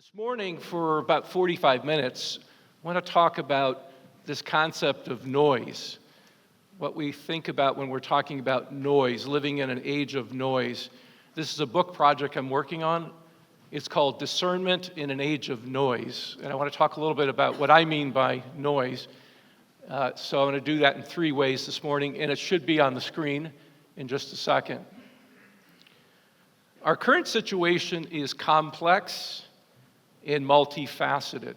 This morning, for about 45 minutes, I want to talk about this concept of noise, what we think about when we're talking about noise, living in an age of noise. This is a book project I'm working on. It's called Discernment in an Age of Noise, and I want to talk a little bit about what I mean by noise. So I'm going to do that in three ways this morning, and it should be on the screen in just a second. Our current situation is complex and multifaceted.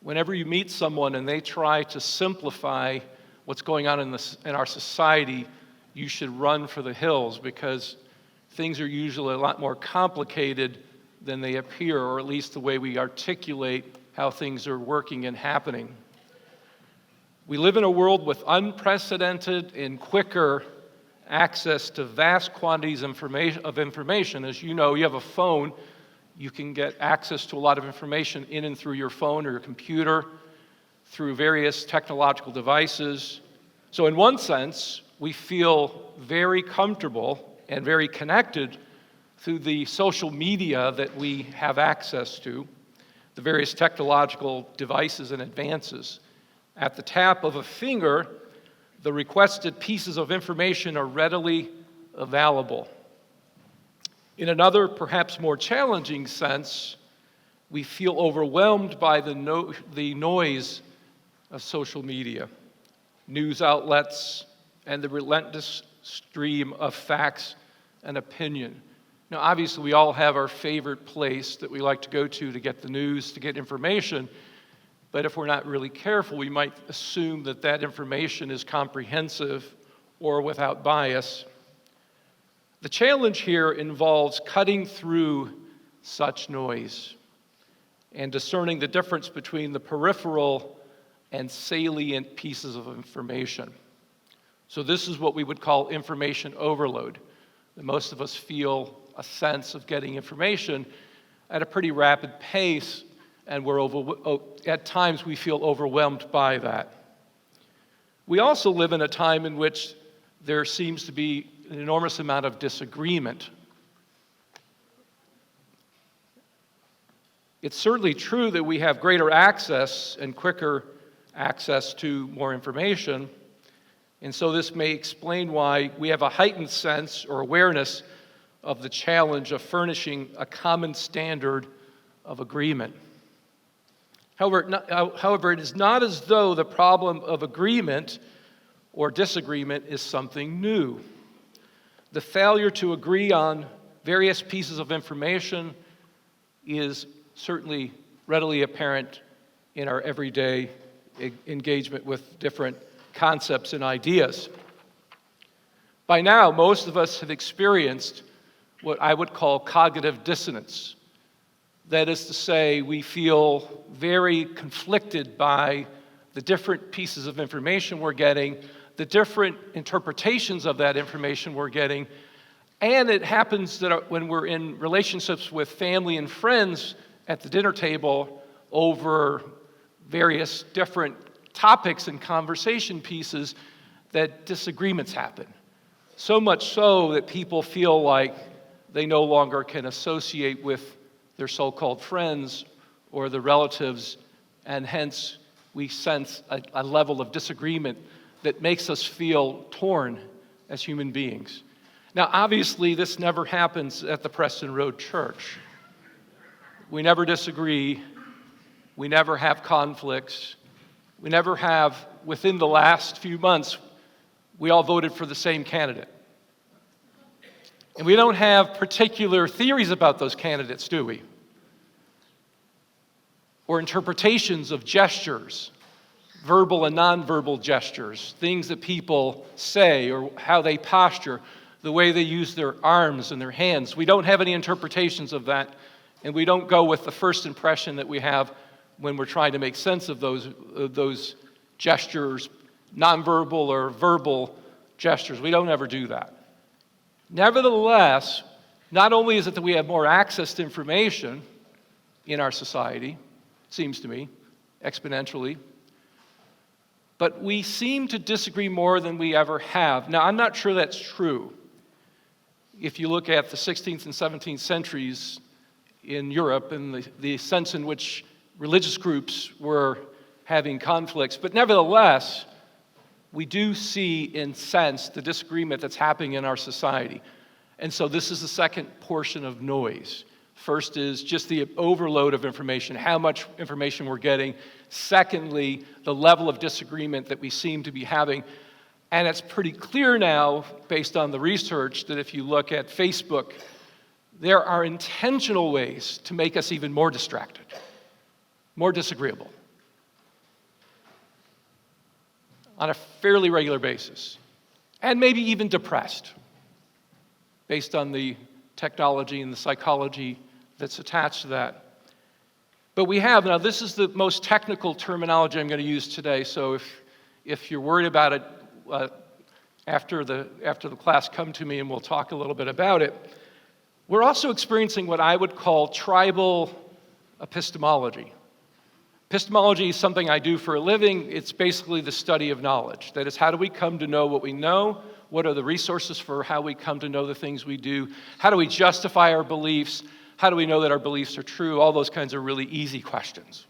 Whenever you meet someone and they try to simplify what's going on in our society, you should run for the hills because things are usually a lot more complicated than they appear, or at least the way we articulate how things are working and happening. We live in a world with unprecedented and quicker access to vast quantities of information. As you know, you have a phone. You can get access to a lot of information in and through your phone or your computer, through various technological devices. So in one sense, we feel very comfortable and very connected through the social media that we have access to, the various technological devices and advances. At the tap of a finger, the requested pieces of information are readily available. In another, perhaps more challenging sense, we feel overwhelmed by the noise of social media, news outlets, and the relentless stream of facts and opinion. Now, obviously, we all have our favorite place that we like to go to get the news, to get information, but if we're not really careful, we might assume that that information is comprehensive or without bias. The challenge here involves cutting through such noise and discerning the difference between the peripheral and salient pieces of information. So this is what we would call information overload. Most of us feel a sense of getting information at a pretty rapid pace, and at times we feel overwhelmed by that. We also live in a time in which there seems to be an enormous amount of disagreement. It's certainly true that we have greater access and quicker access to more information, and so this may explain why we have a heightened sense or awareness of the challenge of furnishing a common standard of agreement. However, it is not as though the problem of agreement or disagreement is something new. The failure to agree on various pieces of information is certainly readily apparent in our everyday engagement with different concepts and ideas. By now, most of us have experienced what I would call cognitive dissonance. That is to say, we feel very conflicted by the different pieces of information we're getting, the different interpretations of that information we're getting, and it happens that when we're in relationships with family and friends at the dinner table over various different topics and conversation pieces, that disagreements happen. So much so that people feel like they no longer can associate with their so-called friends or the relatives, and hence we sense a level of disagreement that makes us feel torn as human beings. Now, obviously, this never happens at the Preston Road Church. We never disagree. We never have conflicts. We never have, within the last few months, we all voted for the same candidate. And we don't have particular theories about those candidates, do we? Or interpretations of gestures, verbal and nonverbal gestures, things that people say or how they posture, the way they use their arms and their hands. We don't have any interpretations of that, and we don't go with the first impression that we have when we're trying to make sense of those gestures, nonverbal or verbal gestures. We don't ever do that. Nevertheless, not only is it that we have more access to information in our society, seems to me, exponentially, but we seem to disagree more than we ever have. Now, I'm not sure that's true. If you look at the 16th and 17th centuries, in Europe and the sense in which religious groups were having conflicts. But nevertheless, we do see and sense the disagreement that's happening in our society. And so this is the second portion of noise. First is just the overload of information, how much information we're getting. Secondly, the level of disagreement that we seem to be having. And it's pretty clear now, based on the research, that if you look at Facebook, there are intentional ways to make us even more distracted, more disagreeable, on a fairly regular basis, and maybe even depressed, based on the technology and the psychology that's attached to that. But we have, now this is the most technical terminology I'm going to use today, so if you're worried about it, after the class, come to me and we'll talk a little bit about it. We're also experiencing what I would call tribal epistemology. Epistemology is something I do for a living. It's basically the study of knowledge. That is, how do we come to know what we know? What are the resources for how we come to know the things we do? How do we justify our beliefs? How do we know that our beliefs are true? All those kinds of really easy questions.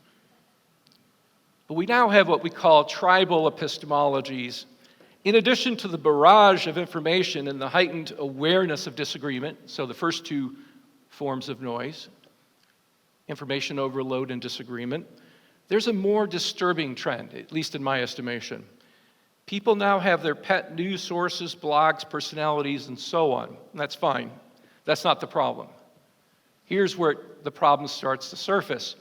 But we now have what we call tribal epistemologies. In addition to the barrage of information and the heightened awareness of disagreement, so the first two forms of noise, information overload and disagreement, there's a more disturbing trend, at least in my estimation. People now have their pet news sources, blogs, personalities, and so on. And that's fine. That's not the problem. Here's where the problem starts to surface.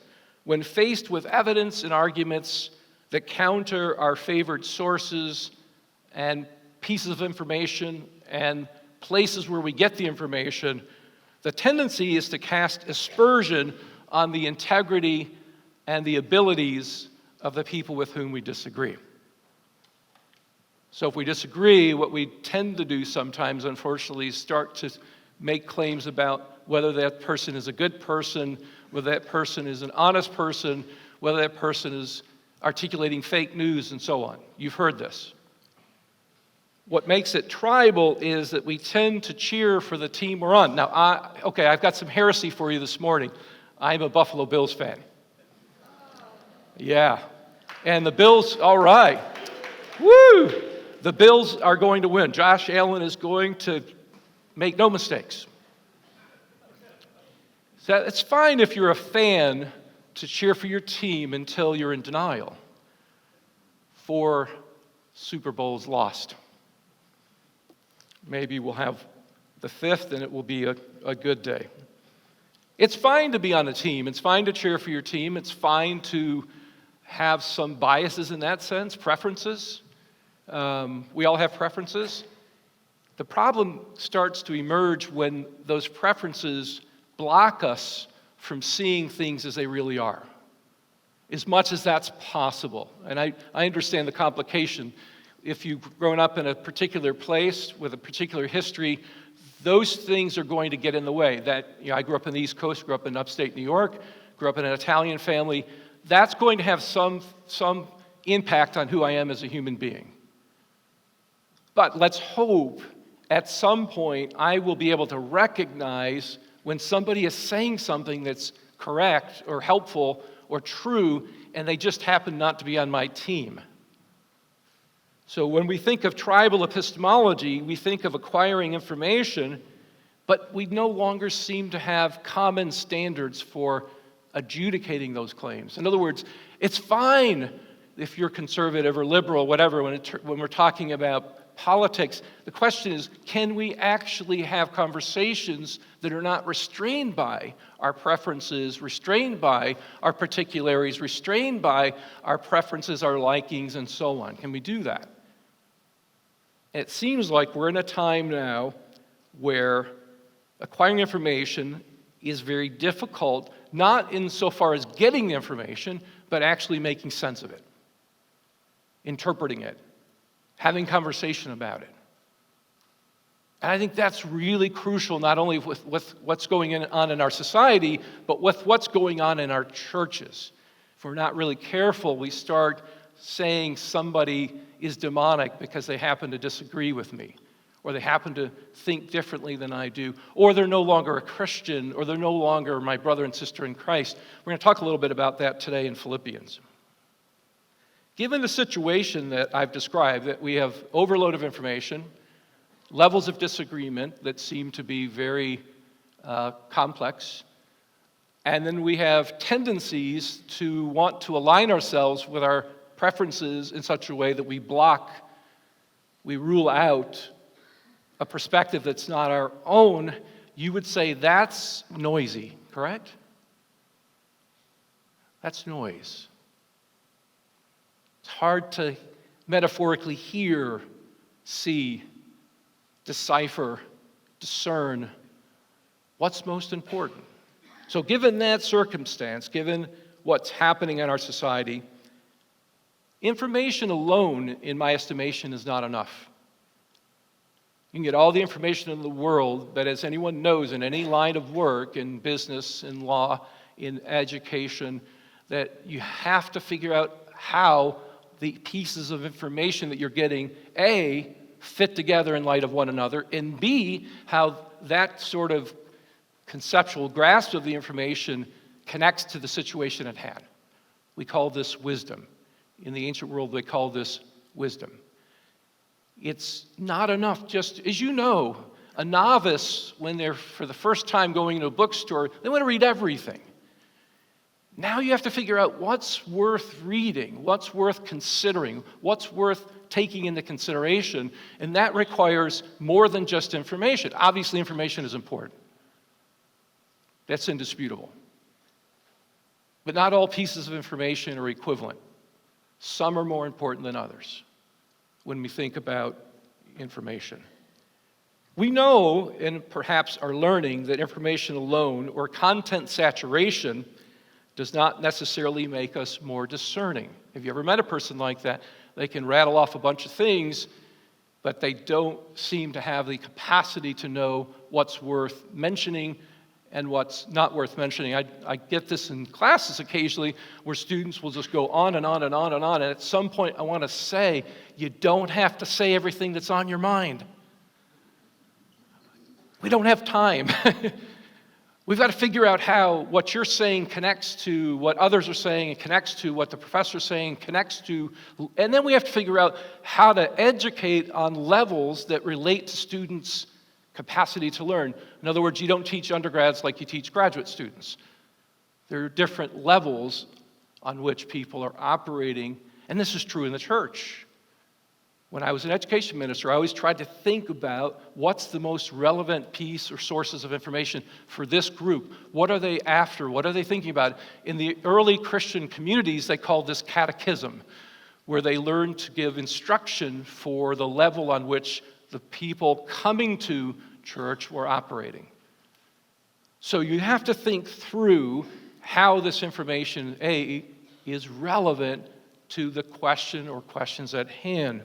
When faced with evidence and arguments that counter our favored sources and pieces of information and places where we get the information, the tendency is to cast aspersion on the integrity and the abilities of the people with whom we disagree. So if we disagree, what we tend to do sometimes, unfortunately, is start to make claims about whether that person is a good person, whether that person is an honest person, whether that person is articulating fake news, and so on. You've heard this. What makes it tribal is that we tend to cheer for the team we're on. Now, I've got some heresy for you this morning. I'm a Buffalo Bills fan. Yeah. And the Bills, all right. Woo! The Bills are going to win. Josh Allen is going to make no mistakes. So it's fine if you're a fan to cheer for your team until you're in denial. 4 Super Bowls lost. Maybe we'll have the 5th and it will be a good day. It's fine to be on a team. It's fine to cheer for your team. It's fine to have some biases in that sense, preferences. We all have preferences. The problem starts to emerge when those preferences block us from seeing things as they really are, as much as that's possible. And I understand the complication. If you've grown up in a particular place with a particular history, those things are going to get in the way. I grew up in the East Coast, grew up in upstate New York, grew up in an Italian family. That's going to have some impact on who I am as a human being. But let's hope at some point I will be able to recognize when somebody is saying something that's correct or helpful or true, and they just happen not to be on my team. So when we think of tribal epistemology, we think of acquiring information, but we no longer seem to have common standards for adjudicating those claims. In other words, it's fine if you're conservative or liberal, whatever, when we're talking about politics. The question is, can we actually have conversations that are not restrained by our preferences, restrained by our particularities, restrained by our preferences, our likings, and so on? Can we do that? It seems like we're in a time now where acquiring information is very difficult, not insofar as getting the information, but actually making sense of it, interpreting it, having conversation about it. And I think that's really crucial, not only with what's going on in our society, but with what's going on in our churches. If we're not really careful, we start saying somebody is demonic because they happen to disagree with me, or they happen to think differently than I do, or they're no longer a Christian, or they're no longer my brother and sister in Christ. We're going to talk a little bit about that today in Philippians. Given the situation that I've described, that we have overload of information, levels of disagreement that seem to be very complex, and then we have tendencies to want to align ourselves with our preferences in such a way that we rule out a perspective that's not our own, you would say that's noisy, correct? That's noise. It's hard to metaphorically hear, see, decipher, discern what's most important. So given that circumstance, given what's happening in our society, information alone, in my estimation, is not enough. You can get all the information in the world, but as anyone knows in any line of work, in business, in law, in education, that you have to figure out how the pieces of information that you're getting, A, fit together in light of one another, and B, how that sort of conceptual grasp of the information connects to the situation at hand. We call this wisdom. In the ancient world, they call this wisdom. It's not enough just, as you know, a novice, when they're for the first time going into a bookstore, they want to read everything. Now you have to figure out what's worth reading, what's worth considering, what's worth taking into consideration, and that requires more than just information. Obviously, information is important. That's indisputable. But not all pieces of information are equivalent. Some are more important than others when we think about information. We know, and perhaps are learning, that information alone or content saturation does not necessarily make us more discerning. Have you ever met a person like that? They can rattle off a bunch of things, but they don't seem to have the capacity to know what's worth mentioning and what's not worth mentioning. I get this in classes occasionally where students will just go on and on and on and on, and at some point I want to say, you don't have to say everything that's on your mind. We don't have time. We've got to figure out how what you're saying connects to what others are saying, and connects to what the professor's saying, connects to, and then we have to figure out how to educate on levels that relate to students' capacity to learn. In other words, you don't teach undergrads like you teach graduate students. There are different levels on which people are operating, and this is true in the church. When I was an education minister, I always tried to think about what's the most relevant piece or sources of information for this group. What are they after? What are they thinking about? In the early Christian communities, they called this catechism, where they learned to give instruction for the level on which the people coming to church were operating. So you have to think through how this information, A, is relevant to the question or questions at hand.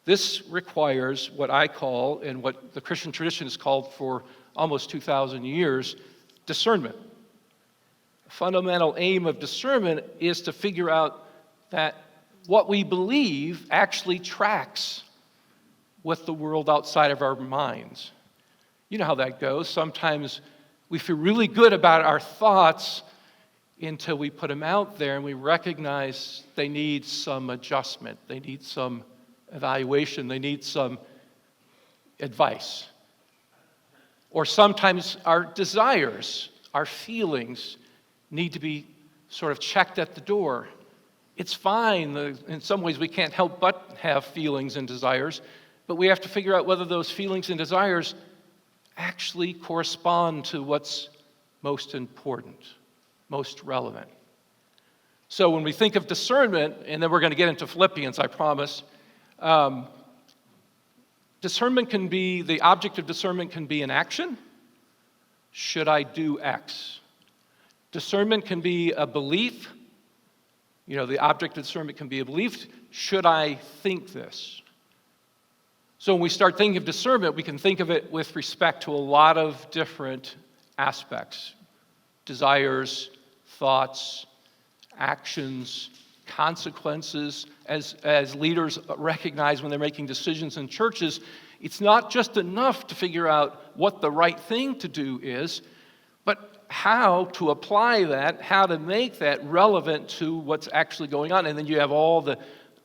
This requires what I call, and what the Christian tradition has called for almost 2,000 years, discernment. The fundamental aim of discernment is to figure out that what we believe actually tracks with the world outside of our minds. You know how that goes. Sometimes we feel really good about our thoughts until we put them out there and we recognize they need some adjustment, they need some evaluation, they need some advice. Or sometimes our desires, our feelings need to be sort of checked at the door. It's fine. In some ways we can't help but have feelings and desires, but we have to figure out whether those feelings and desires actually correspond to what's most important, most relevant. So when we think of discernment, and then we're going to get into Philippians, I promise, discernment can be, the object of discernment can be an action. Should I do X? Discernment can be a belief. You know, the object of discernment can be a belief. Should I think this? So when we start thinking of discernment, we can think of it with respect to a lot of different aspects. Desires, thoughts, actions, consequences. As leaders recognize when they're making decisions in churches, It's not just enough to figure out what the right thing to do is, but how to apply that, how to make that relevant to what's actually going on. And then you have all the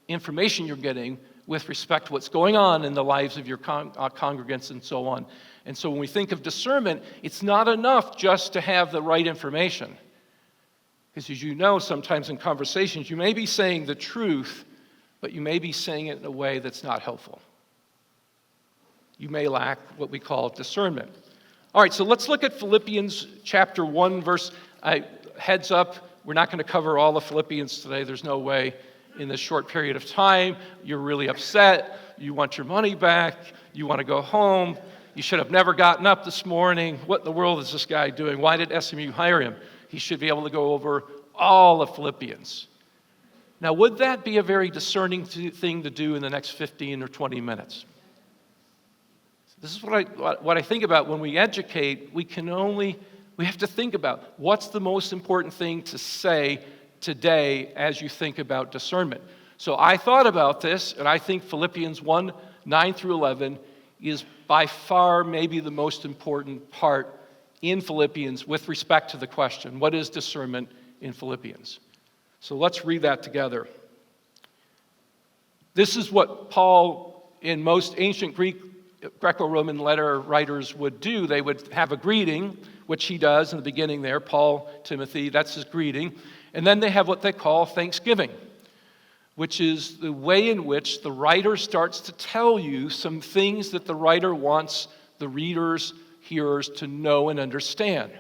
information you're getting with respect to what's going on in the lives of your congregants and so on. And so when we think of discernment, it's not enough just to have the right information. Because as you know, sometimes in conversations, you may be saying the truth, but you may be saying it in a way that's not helpful. You may lack what we call discernment. All right, so let's look at Philippians chapter 1, verse, heads up, we're not going to cover all of Philippians today. There's no way in this short period of time. You're really upset. You want your money back. You want to go home. You should have never gotten up this morning. What in the world is this guy doing? Why did SMU hire him? He should be able to go over all of Philippians. Now, would that be a very discerning thing to do in the next 15 or 20 minutes? This is what I think about when we educate. We have to think about what's the most important thing to say today as you think about discernment. So I thought about this, and I think Philippians 1, 9 through 11 is by far maybe the most important part in Philippians with respect to the question, what is discernment in Philippians? So let's read that together. This is what Paul, in most ancient Greco-Roman letter writers would do. They would have a greeting, which he does in the beginning there, Paul, Timothy, that's his greeting. And then they have what they call thanksgiving, which is the way in which the writer starts to tell you some things that the writer wants the readers, hearers to know and understand.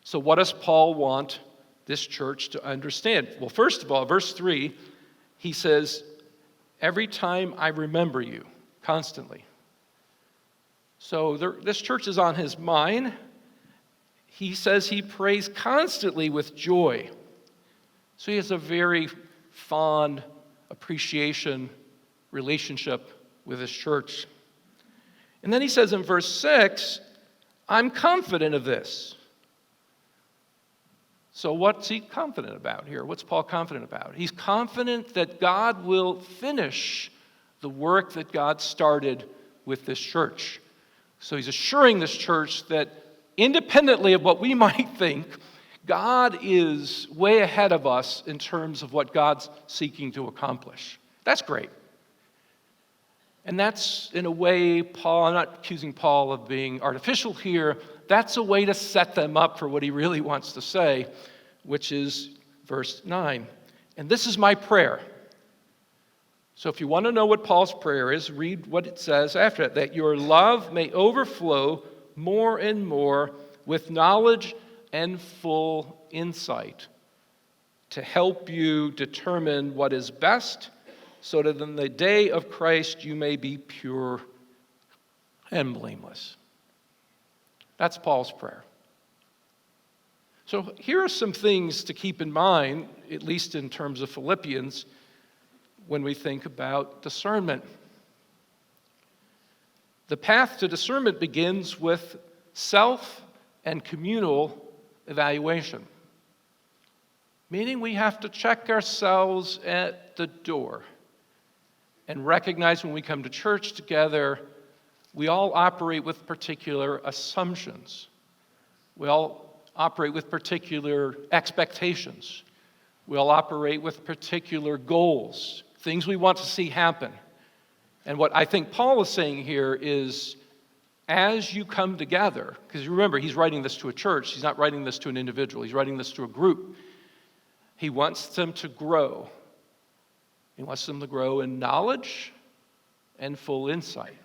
So what does Paul want this church to understand? Well, first of all, verse 3, he says, every time I remember you, constantly. So this church is on his mind. He says he prays constantly with joy. So he has a very fond appreciation relationship with his church. And then he says in verse 6, I'm confident of this. So what's he confident about here? What's Paul confident about? He's confident that God will finish the work that God started with this church. So he's assuring this church that independently of what we might think, God is way ahead of us in terms of what God's seeking to accomplish. That's great. And that's, in a way, Paul, I'm not accusing Paul of being artificial here, that's a way to set them up for what he really wants to say, which is verse 9. And this is my prayer. So if you want to know what Paul's prayer is, read what it says after it, that your love may overflow more and more with knowledge and full insight to help you determine what is best, so that in the day of Christ you may be pure and blameless. That's Paul's prayer. So here are some things to keep in mind, at least in terms of Philippians, when we think about discernment. The path to discernment begins with self and communal evaluation, meaning we have to check ourselves at the door and recognize when we come to church together, we all operate with particular assumptions. We all operate with particular expectations. We all operate with particular goals, things we want to see happen. And what I think Paul is saying here is, as you come together, because remember, he's writing this to a church, he's not writing this to an individual, he's writing this to a group. He wants them to grow. He wants them to grow in knowledge and full insight.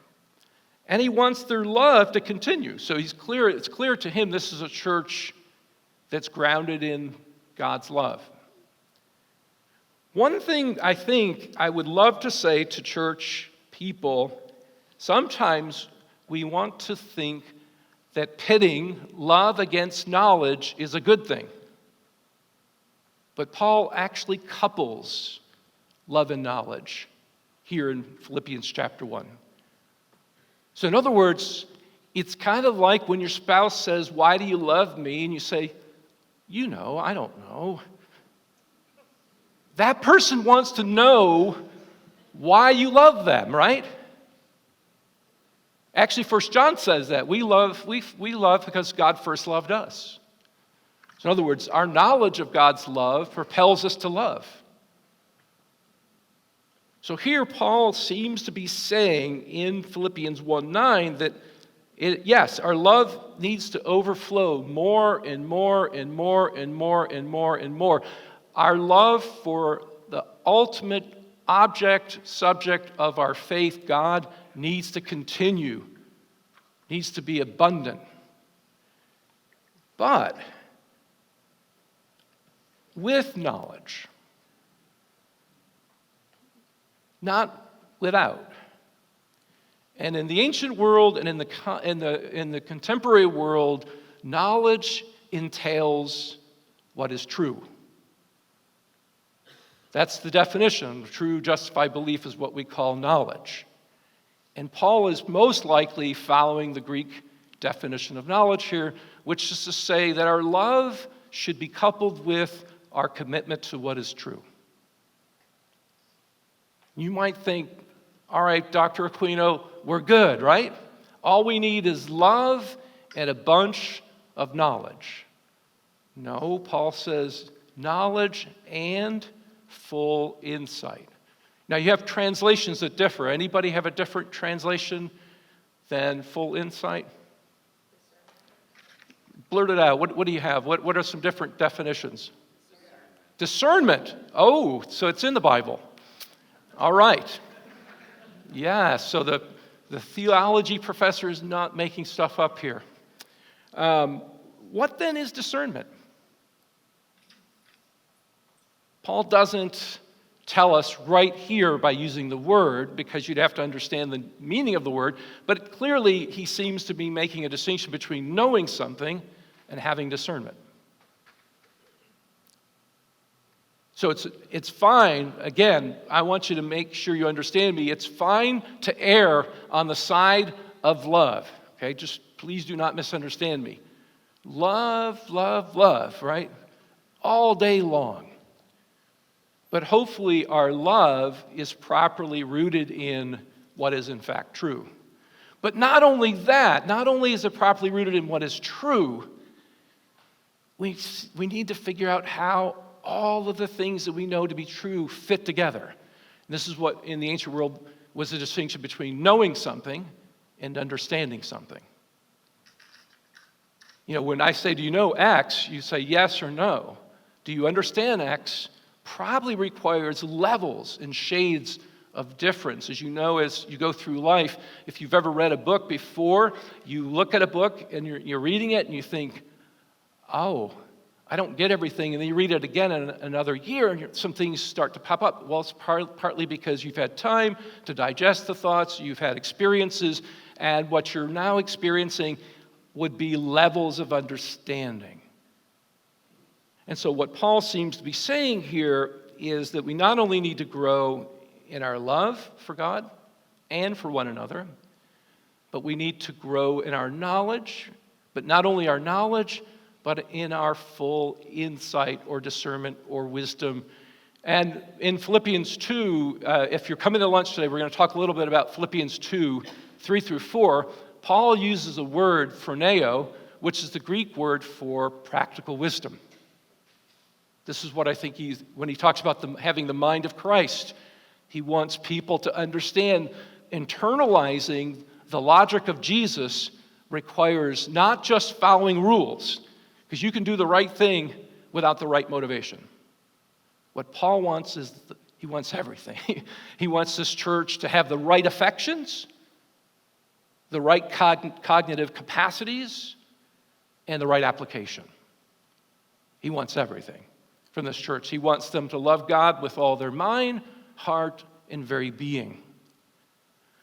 And he wants their love to continue. So it's clear to him this is a church that's grounded in God's love. One thing I think I would love to say to church people, sometimes we want to think that pitting love against knowledge is a good thing. But Paul actually couples love and knowledge here in Philippians chapter 1. So in other words, it's kind of like when your spouse says, why do you love me? And you say, I don't know. That person wants to know why you love them, right? Actually, 1 John says that. We love because God first loved us. So in other words, our knowledge of God's love propels us to love. So here Paul seems to be saying in Philippians 1:9 that yes, our love needs to overflow more and more and more and more and more and more. Our love for the ultimate object, subject of our faith, God, needs to continue, needs to be abundant. But with knowledge, not without. And in the ancient world and in the contemporary world, knowledge entails what is true. That's the definition. True, justified belief is what we call knowledge. And Paul is most likely following the Greek definition of knowledge here, which is to say that our love should be coupled with our commitment to what is true. You might think, all right, Dr. Aquino, we're good, right? All we need is love and a bunch of knowledge. No, Paul says knowledge and full insight. Now, you have translations that differ. Anybody have a different translation than full insight? Blurt it out. What do you have? What are some different definitions? Discernment. Oh, so it's in the Bible. All right. Yeah, so the theology professor is not making stuff up here. What then is discernment? Paul doesn't tell us right here by using the word, because you'd have to understand the meaning of the word, but clearly he seems to be making a distinction between knowing something and having discernment. So it's fine, again, I want you to make sure you understand me, it's fine to err on the side of love, okay? Just please do not misunderstand me. Love, love, love, right? All day long. But hopefully our love is properly rooted in what is in fact true. But not only that, not only is it properly rooted in what is true, we need to figure out how all of the things that we know to be true fit together. And this is what in the ancient world was the distinction between knowing something and understanding something. You know, when I say, do you know X? You say yes or no. Do you understand X? Probably requires levels and shades of difference. As you know, as you go through life, if you've ever read a book before, you look at a book and you're reading it and you think, oh, I don't get everything, and then you read it again in another year and some things start to pop up. Well, it's partly because you've had time to digest the thoughts, you've had experiences, and what you're now experiencing would be levels of understanding. And so what Paul seems to be saying here is that we not only need to grow in our love for God and for one another, but we need to grow in our knowledge, but not only our knowledge, but in our full insight or discernment or wisdom. And in Philippians 2, if you're coming to lunch today, we're going to talk a little bit about Philippians 2, 3 through 4. Paul uses a word, phroneo, which is the Greek word for practical wisdom. This is what I think when he talks about having the mind of Christ, he wants people to understand internalizing the logic of Jesus requires not just following rules, because you can do the right thing without the right motivation. What Paul wants is, he wants everything. He wants this church to have the right affections, the right cognitive capacities, and the right application. He wants everything from this church. He wants them to love God with all their mind, heart, and very being.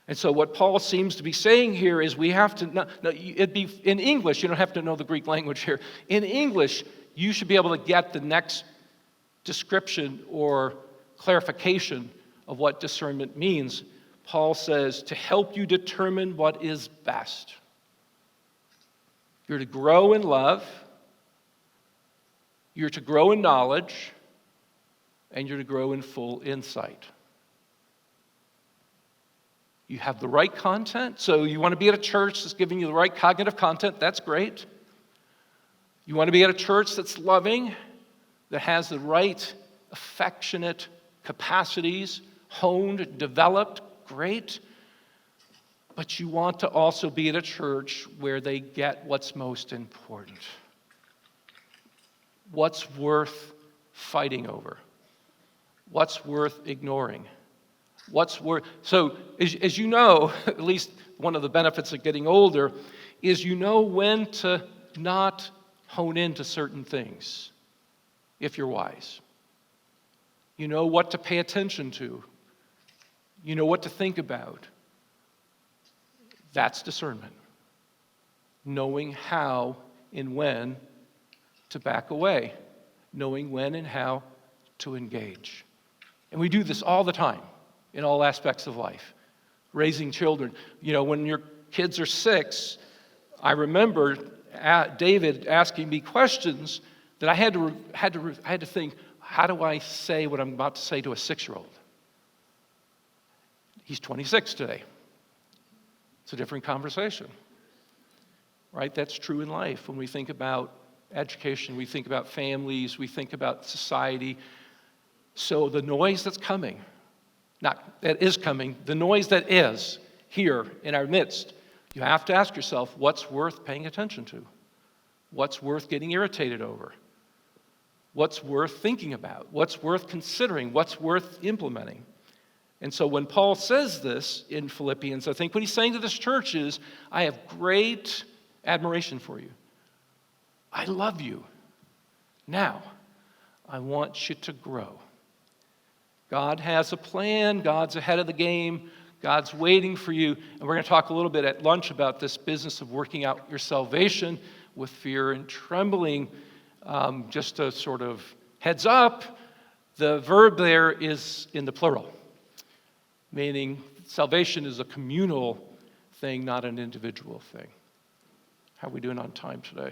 And so what Paul seems to be saying here is we have to, it'd be in English, you don't have to know the Greek language here. In English, you should be able to get the next description or clarification of what discernment means. Paul says, to help you determine what is best. You're to grow in love, you're to grow in knowledge, and you're to grow in full insight. You have the right content. So you want to be at a church that's giving you the right cognitive content. That's great. You want to be at a church that's loving, that has the right affectionate capacities, honed, developed. Great. But you want to also be at a church where they get what's most important. What's worth fighting over? What's worth ignoring? So as you know, at least one of the benefits of getting older is you know when to not hone into certain things if you're wise. You know what to pay attention to. You know what to think about. That's discernment. Knowing how and when to back away. Knowing when and how to engage. And we do this all the time in all aspects of life. Raising children. When your kids are 6, I remember David asking me questions that I had to think, how do I say what I'm about to say to a 6-year-old? He's 26 today. It's a different conversation, right? That's true in life. When we think about education, we think about families, we think about society. So the noise that's coming, the noise that is here in our midst, you have to ask yourself, what's worth paying attention to? What's worth getting irritated over? What's worth thinking about? What's worth considering? What's worth implementing? And so when Paul says this in Philippians, I think what he's saying to this church is, I have great admiration for you. I love you. Now, I want you to grow. God has a plan. God's ahead of the game. God's waiting for you. And we're going to talk a little bit at lunch about this business of working out your salvation with fear and trembling. Just a sort of heads up, the verb there is in the plural, meaning salvation is a communal thing, not an individual thing. How are we doing on time today?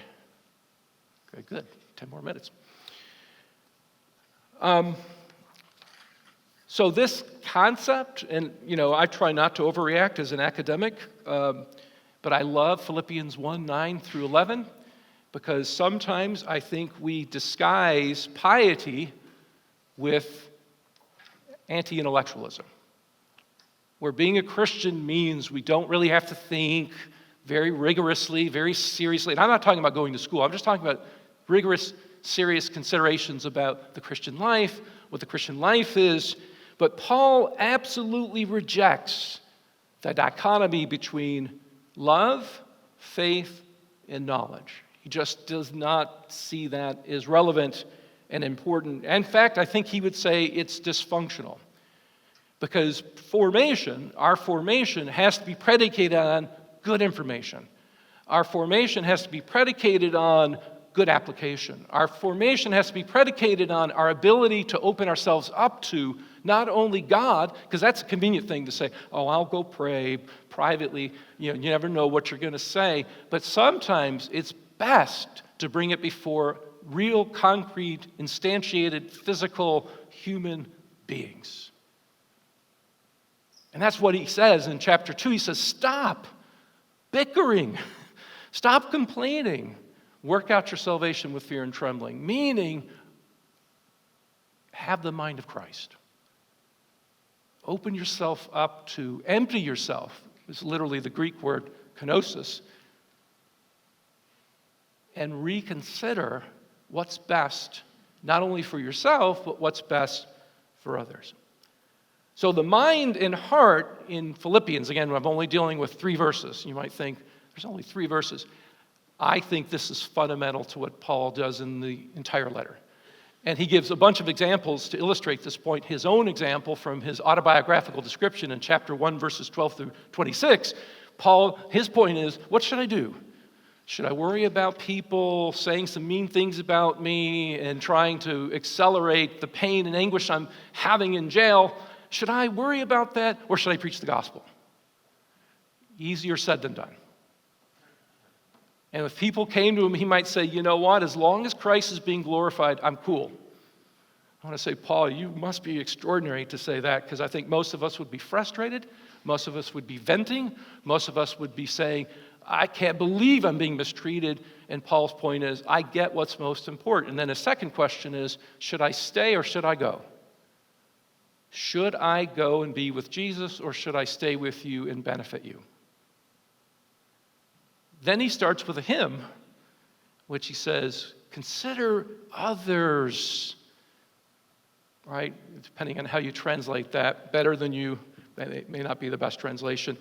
Okay, good. 10 more minutes. So this concept, and I try not to overreact as an academic, but I love Philippians 1:9 through 11, because sometimes I think we disguise piety with anti-intellectualism, where being a Christian means we don't really have to think very rigorously, very seriously. And I'm not talking about going to school. I'm just talking about rigorous, serious considerations about the Christian life, what the Christian life is. But Paul absolutely rejects the dichotomy between love, faith, and knowledge. He just does not see that as relevant and important. In fact, I think he would say it's dysfunctional. Because our formation has to be predicated on good information. Our formation has to be predicated on good application. Our formation has to be predicated on our ability to open ourselves up to not only God, because that's a convenient thing to say, oh, I'll go pray privately. You never know what you're going to say. But sometimes it's best to bring it before real, concrete, instantiated, physical, human beings. And that's what he says in chapter 2. He says, stop bickering. Stop complaining. Work out your salvation with fear and trembling. Meaning, have the mind of Christ. Open yourself up to, empty yourself. It's literally the Greek word kenosis. And reconsider what's best, not only for yourself, but what's best for others. So the mind and heart in Philippians, again, I'm only dealing with 3 verses. You might think, there's only 3 verses. I think this is fundamental to what Paul does in the entire letter. And he gives a bunch of examples to illustrate this point. His own example from his autobiographical description in chapter 1, verses 12 through 26. His point is, what should I do? Should I worry about people saying some mean things about me and trying to accelerate the pain and anguish I'm having in jail? Should I worry about that, or should I preach the gospel? Easier said than done. And if people came to him, he might say, you know what, as long as Christ is being glorified, I'm cool. I want to say, Paul, you must be extraordinary to say that, because I think most of us would be frustrated, Most of us would be venting. Most of us would be saying, I can't believe I'm being mistreated. And Paul's point is, I get what's most important. And then his second question is, should I stay or should I go? Should I go and be with Jesus, or should I stay with you and benefit you? Then he starts with a hymn, which he says, consider others, right? Depending on how you translate that, better than you, that may not be the best translation.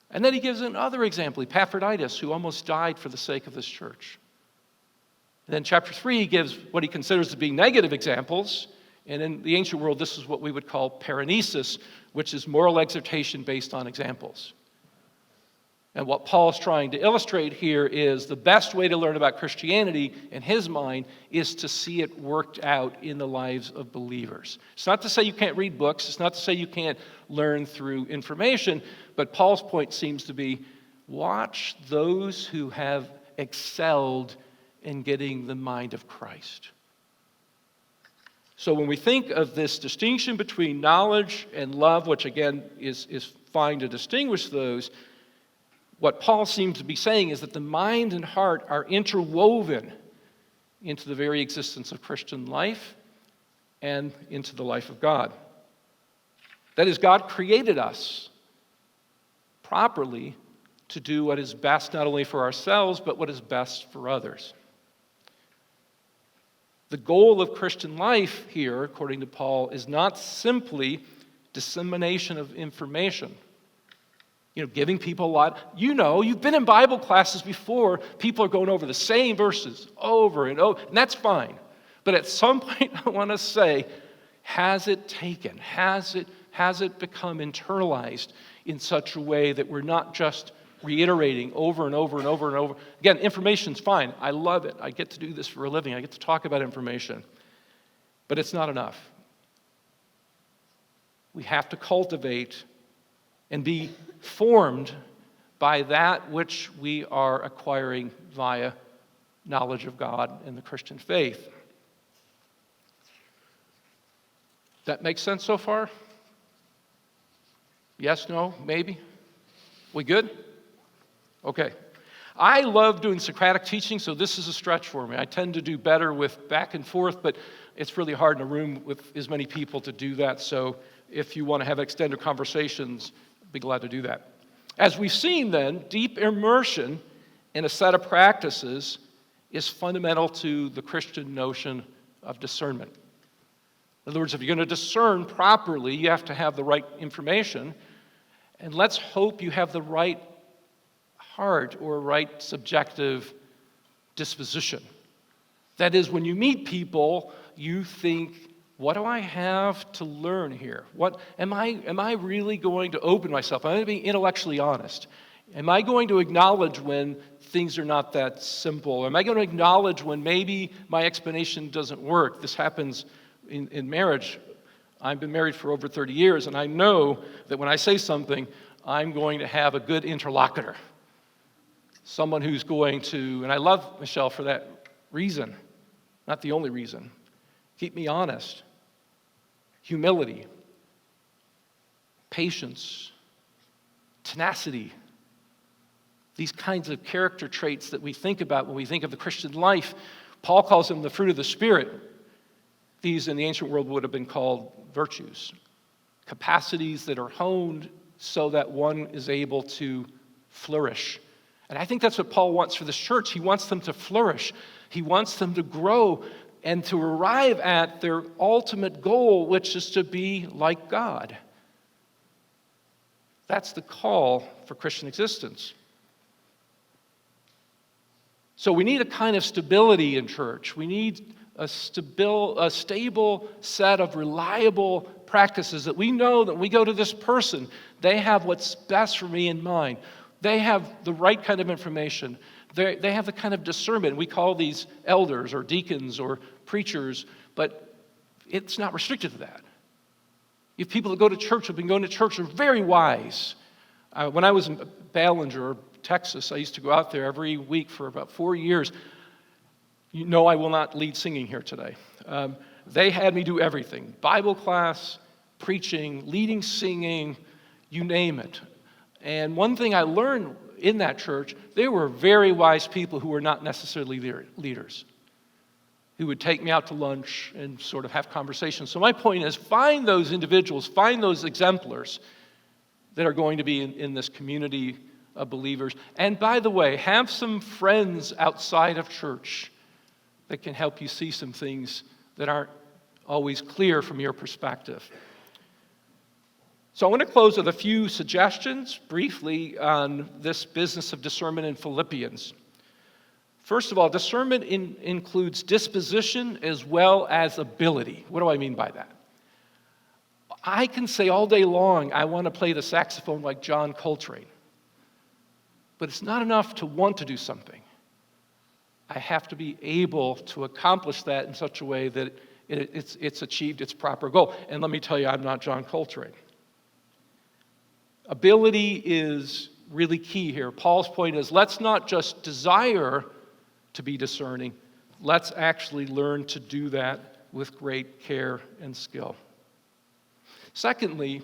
And then he gives another example, Epaphroditus, who almost died for the sake of this church. And then chapter 3, he gives what he considers to be negative examples. And in the ancient world, this is what we would call paranesis, which is moral exhortation based on examples. And what Paul's trying to illustrate here is the best way to learn about Christianity, in his mind, is to see it worked out in the lives of believers. It's not to say you can't read books. It's not to say you can't learn through information. But Paul's point seems to be, watch those who have excelled in getting the mind of Christ. So when we think of this distinction between knowledge and love, which again is fine to distinguish those, what Paul seems to be saying is that the mind and heart are interwoven into the very existence of Christian life and into the life of God. That is, God created us properly to do what is best not only for ourselves, but what is best for others. The goal of Christian life here, according to Paul, is not simply dissemination of information. Giving people a lot. You've been in Bible classes before. People are going over the same verses over and over, and that's fine. But at some point, I want to say, has it taken? Has it become internalized in such a way that we're not just reiterating over and over and over and over? Again, information's fine. I love it. I get to do this for a living. I get to talk about information. But it's not enough. We have to cultivate and be formed by that which we are acquiring via knowledge of God and the Christian faith. That makes sense so far? Yes, no, maybe? We good? Okay. I love doing Socratic teaching, so this is a stretch for me. I tend to do better with back and forth, but it's really hard in a room with as many people to do that. So if you want to have extended conversations, be glad to do that. As we've seen then, deep immersion in a set of practices is fundamental to the Christian notion of discernment. In other words, if you're going to discern properly, you have to have the right information. And let's hope you have the right heart or right subjective disposition. That is, when you meet people, you think, what do I have to learn here? What am I really going to open myself? Am I going to be intellectually honest? Am I going to acknowledge when things are not that simple? Am I going to acknowledge when maybe my explanation doesn't work? This happens in marriage. I've been married for over 30 years, and I know that when I say something, I'm going to have a good interlocutor. Someone who's going to, and I love Michelle for that reason, not the only reason, keep me honest. Humility, patience, tenacity, these kinds of character traits that we think about when we think of the Christian life. Paul calls them the fruit of the Spirit. These in the ancient world would have been called virtues, capacities that are honed so that one is able to flourish. And I think that's what Paul wants for this church. He wants them to flourish. He wants them to grow and to arrive at their ultimate goal, which is to be like God. That's the call for Christian existence. So we need a kind of stability in church. We need a stable set of reliable practices that we know that when we go to this person, they have what's best for me in mind. They have the right kind of information. They have the kind of discernment. We call these elders or deacons or preachers, but it's not restricted to that. You have people that go to church, have been going to church, are very wise. When I was in Ballinger, Texas, I used to go out there every week for about 4 years. You know I will not lead singing here today. They had me do everything. Bible class, preaching, leading singing, you name it. And one thing I learned in that church, there were very wise people who were not necessarily leaders, who would take me out to lunch and sort of have conversations. So my point is, find those individuals, find those exemplars that are going to be in this community of believers. And by the way, have some friends outside of church that can help you see some things that aren't always clear from your perspective. So I want to close with a few suggestions briefly on this business of discernment in Philippians. First of all, discernment includes disposition as well as ability. What do I mean by that? I can say all day long, I want to play the saxophone like John Coltrane. But it's not enough to want to do something. I have to be able to accomplish that in such a way that it's achieved its proper goal. And let me tell you, I'm not John Coltrane. Ability is really key here. Paul's point is, let's not just desire to be discerning. Let's actually learn to do that with great care and skill. Secondly,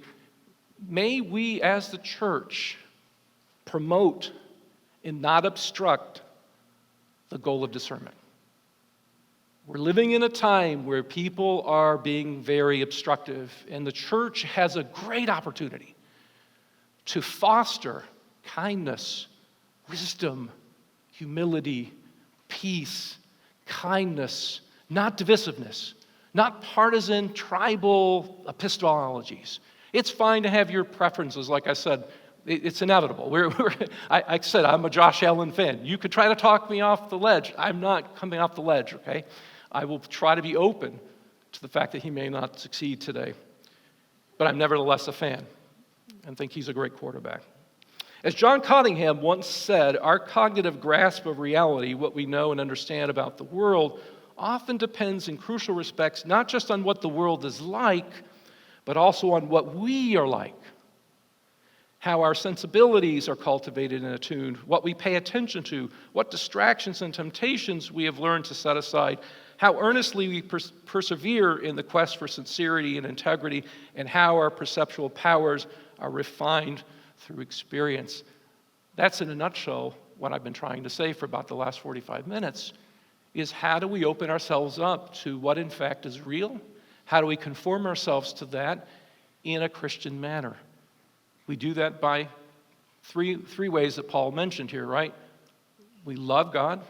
may we as the church promote and not obstruct the goal of discernment. We're living in a time where people are being very obstructive, and the church has a great opportunity to foster kindness, wisdom, humility, peace, kindness, not divisiveness, not partisan, tribal epistemologies. It's fine to have your preferences, like I said. It's inevitable. I said, I'm a Josh Allen fan. You could try to talk me off the ledge. I'm not coming off the ledge, okay? I will try to be open to the fact that he may not succeed today. But I'm nevertheless a fan and think he's a great quarterback. As John Cottingham once said, our cognitive grasp of reality, what we know and understand about the world, often depends in crucial respects not just on what the world is like, but also on what we are like. How our sensibilities are cultivated and attuned, what we pay attention to, what distractions and temptations we have learned to set aside, how earnestly we persevere in the quest for sincerity and integrity, and how our perceptual powers are refined through experience. That's in a nutshell what I've been trying to say for about the last 45 minutes, is how do we open ourselves up to what in fact is real? How do we conform ourselves to that in a Christian manner? We do that by three ways that Paul mentioned here, right? We love God.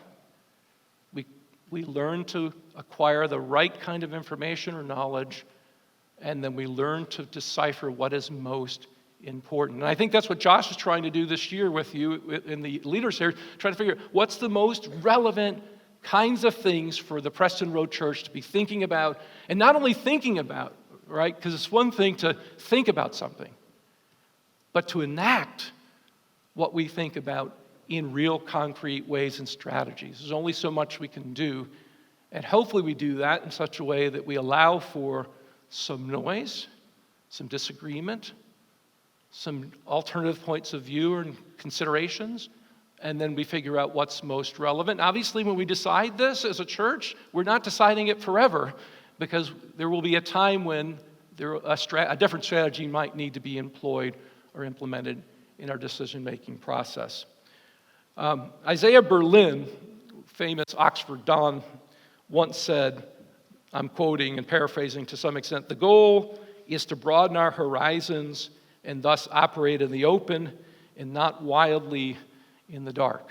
We learn to acquire the right kind of information or knowledge, and then we learn to decipher what is most important. And I think that's what Josh is trying to do this year with you in the leaders here, trying to figure out what's the most relevant kinds of things for the Preston Road Church to be thinking about, and not only thinking about, right? Because it's one thing to think about something, but to enact what we think about in real concrete ways and strategies. There's only so much we can do, and hopefully we do that in such a way that we allow for some noise, some disagreement, some alternative points of view and considerations, and then we figure out what's most relevant. Obviously, when we decide this as a church, we're not deciding it forever, because there will be a time when a different strategy might need to be employed or implemented in our decision-making process. Isaiah Berlin, famous Oxford Don, once said, I'm quoting and paraphrasing to some extent, the goal is to broaden our horizons and thus operate in the open and not wildly in the dark.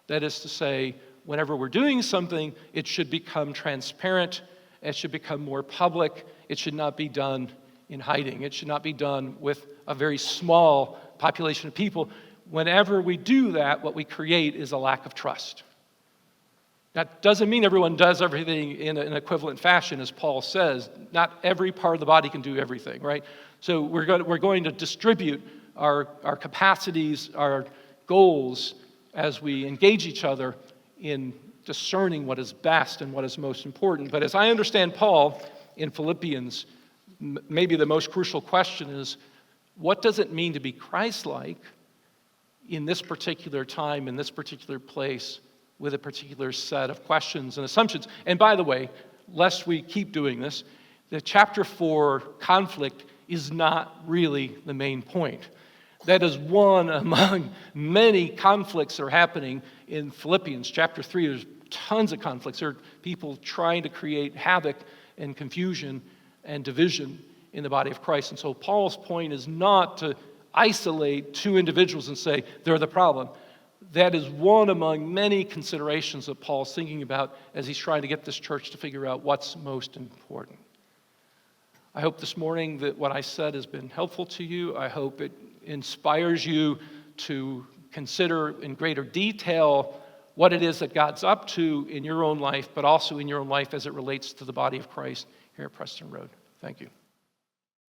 That is to say, whenever we're doing something, it should become transparent, it should become more public, it should not be done in hiding. It should not be done with a very small population of people. Whenever we do that, what we create is a lack of trust. That doesn't mean everyone does everything in an equivalent fashion, as Paul says. Not every part of the body can do everything, right? So we're going to distribute our capacities, our goals, as we engage each other in discerning what is best and what is most important. But as I understand Paul in Philippians, maybe the most crucial question is, what does it mean to be Christ-like in this particular time, in this particular place, with a particular set of questions and assumptions? And by the way, lest we keep doing this, the chapter 4 conflict is not really the main point. That is one among many conflicts that are happening in Philippians chapter 3. There's tons of conflicts. There are people trying to create havoc and confusion and division in the body of Christ. And so Paul's point is not to isolate two individuals and say they're the problem. That is one among many considerations that Paul's thinking about as he's trying to get this church to figure out what's most important. I hope this morning that what I said has been helpful to you. I hope it inspires you to consider in greater detail what it is that God's up to in your own life, but also in your own life as it relates to the body of Christ here at Preston Road. Thank you.